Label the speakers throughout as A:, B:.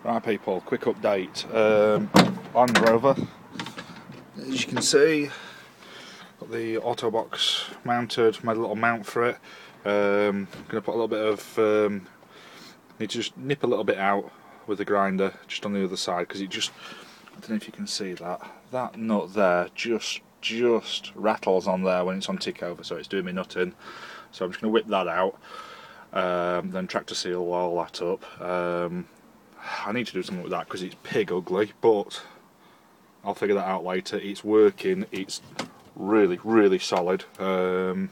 A: Right people, quick update on Rover. As you can see, got the auto box mounted, made a little mount for it. Going to put a little bit of, need to just nip a little bit out with the grinder just on the other side, because it just, I don't know if you can see that nut there just rattles on there when it's on tick over, so it's doing me nutting. So I'm just going to whip that out, then tractor seal all that up. I need to do something with that because it's pig ugly, but I'll figure that out later. It's working, it's really solid. So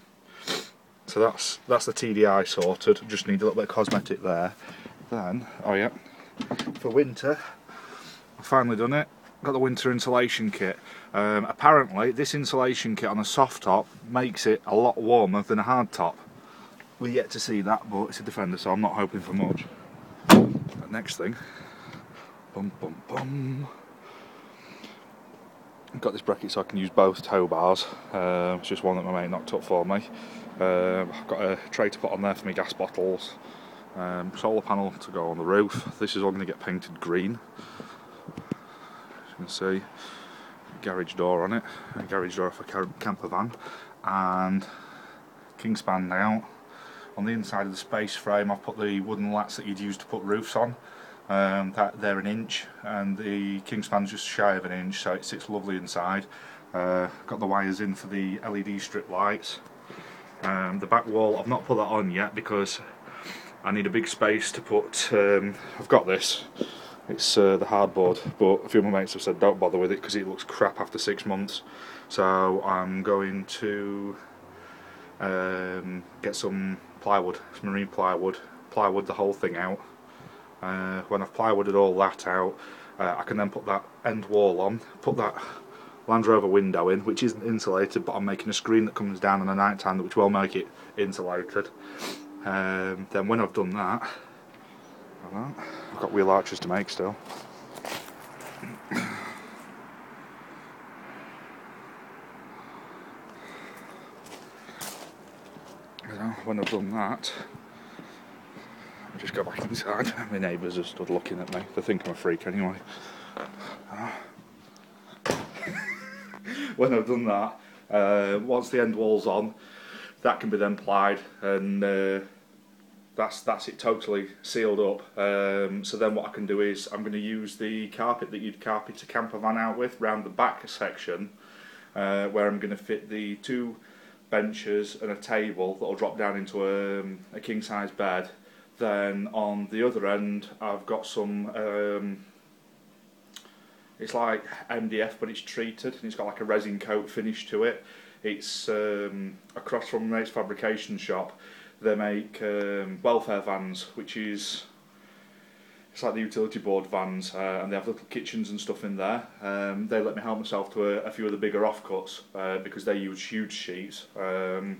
A: that's the TDI sorted. Just need a little bit of cosmetic there. Then, oh yeah, for winter, I've finally done it. Got the winter insulation kit. Apparently this insulation kit on a soft top makes it a lot warmer than a hard top. We're yet to see that, but it's a Defender, so I'm not hoping for much. Next thing, I've got this bracket so I can use both tow bars. It's just one that my mate knocked up for me. I've got a tray to put on there for my gas bottles. Solar panel to go on the roof. This is all going to get painted green. As you can see, garage door on it, a garage door for a camper van, and kingspan out. On the inside of the space frame I've put the wooden lats that you'd use to put roofs on. They're 1 inch and the kingspan's just shy of 1 inch, so it sits lovely inside. Got the wires in for the LED strip lights. The back wall, I've not put that on yet because I need a big space to put, I've got this, it's the hardboard, but a few of my mates have said don't bother with it because it looks crap after 6 months. So I'm going to get some plywood, some marine plywood the whole thing out. When I've plywooded all that out, I can then put that end wall on, put that Land Rover window in, which isn't insulated, but I'm making a screen that comes down in the night time which will make it insulated. Then when I've done that, I've got wheel arches to make still. When I've done that, I'll just go back inside. My neighbours have stood looking at me. They think I'm a freak anyway. When I've done that, once the end wall's on, that can be then plied, and that's it totally sealed up. So then what I can do is I'm going to use the carpet that you'd carpet a camper van out with round the back section, where I'm going to fit the 2 benches and a table that'll drop down into a king size bed. Then on the other end I've got some, it's like MDF but it's treated and it's got like a resin coat finish to it. It's across from Mate's fabrication shop. They make welfare vans, which is, it's like the utility board vans, and they have little kitchens and stuff in there. They let me help myself to a few of the bigger offcuts because they use huge sheets. They're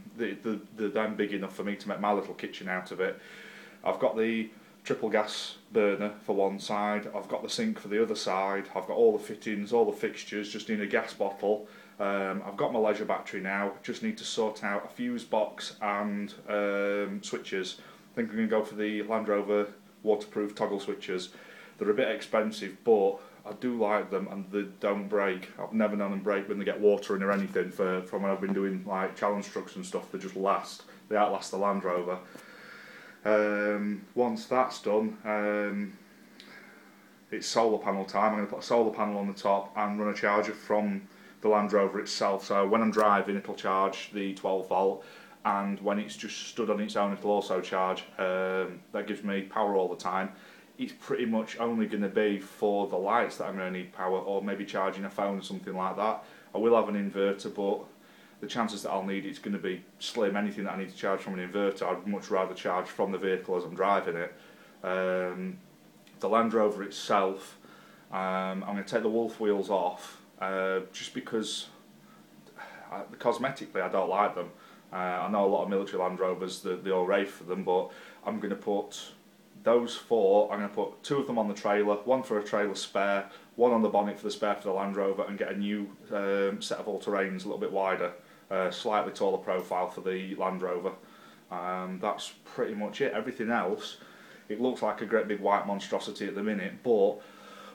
A: then big enough for me to make my little kitchen out of it. I've got the triple gas burner for one side, I've got the sink for the other side, I've got all the fittings, all the fixtures, just need a gas bottle. I've got my leisure battery now, just need to sort out a fuse box and switches. I think I'm going to go for the Land Rover waterproof toggle switches. They're a bit expensive, but I do like them and they don't break. I've never known them break when they get water in or anything. From when I've been doing like challenge trucks and stuff, they just last. They outlast the Land Rover. Once that's done, it's solar panel time. I'm going to put a solar panel on the top and run a charger from the Land Rover itself. So when I'm driving, it'll charge the 12 volt. And when it's just stood on its own, it'll also charge. That gives me power all the time. It's pretty much only going to be for the lights that I'm going to need power, or maybe charging a phone or something like that. I will have an inverter, but the chances that I'll need it's going to be slim. Anything that I need to charge from an inverter, I'd much rather charge from the vehicle as I'm driving it. The Land Rover itself, I'm going to take the wolf wheels off, just because cosmetically I don't like them. I know a lot of military Land Rovers, they all rave for them, but I'm going to put those 4, I'm going to put 2 of them on the trailer, 1 for a trailer spare, 1 on the bonnet for the spare for the Land Rover, and get a new set of all-terrains a little bit wider, slightly taller profile for the Land Rover. That's pretty much it. Everything else It looks like a great big white monstrosity at the minute, but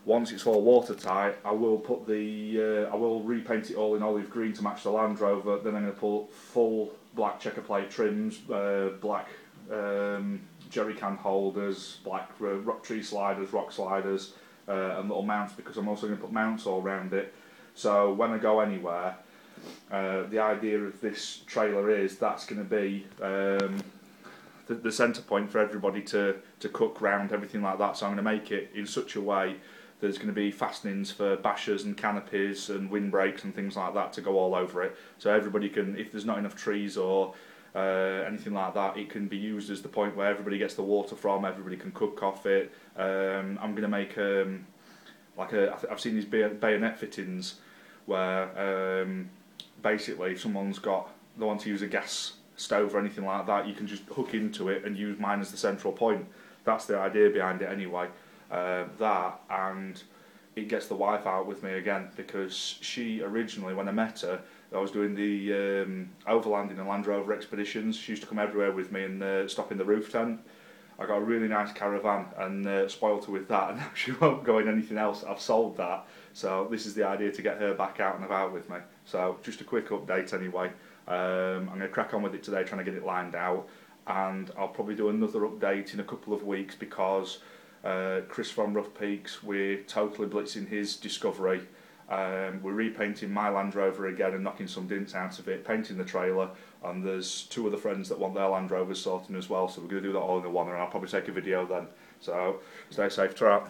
A: once it's all watertight, I will put I will repaint it all in olive green to match the Land Rover. Then I'm going to put full black checker plate trims, black jerry can holders, black rock tree sliders, rock sliders, and little mounts, because I'm also going to put mounts all around it. So when I go anywhere, the idea of this trailer is that's going to be the centre point for everybody to cook round, everything like that. So I'm going to make it in such a way there's going to be fastenings for bashers and canopies and windbreaks and things like that to go all over it. So everybody can, if there's not enough trees or anything like that, it can be used as the point where everybody gets the water from, everybody can cook off it. I'm going to make I've seen these bayonet fittings where basically if someone's they want to use a gas stove or anything like that, you can just hook into it and use mine as the central point. That's the idea behind it anyway. That, and it gets the wife out with me again, because she originally, when I met her, I was doing the overlanding and Land Rover expeditions. She used to come everywhere with me and stop in the roof tent. I got a really nice caravan and spoiled her with that, and now she won't go in anything else. I've sold that, so this is the idea, to get her back out and about with me. So just a quick update anyway. I'm going to crack on with it today, trying to get it lined out, and I'll probably do another update in a couple of weeks, because Chris from Rough Peaks, we're totally blitzing his Discovery. We're repainting my Land Rover again and knocking some dents out of it, painting the trailer, and there's 2 other friends that want their Land Rovers sorting as well, so we're going to do that all in the one, and I'll probably take a video then. So stay safe, ta-ra.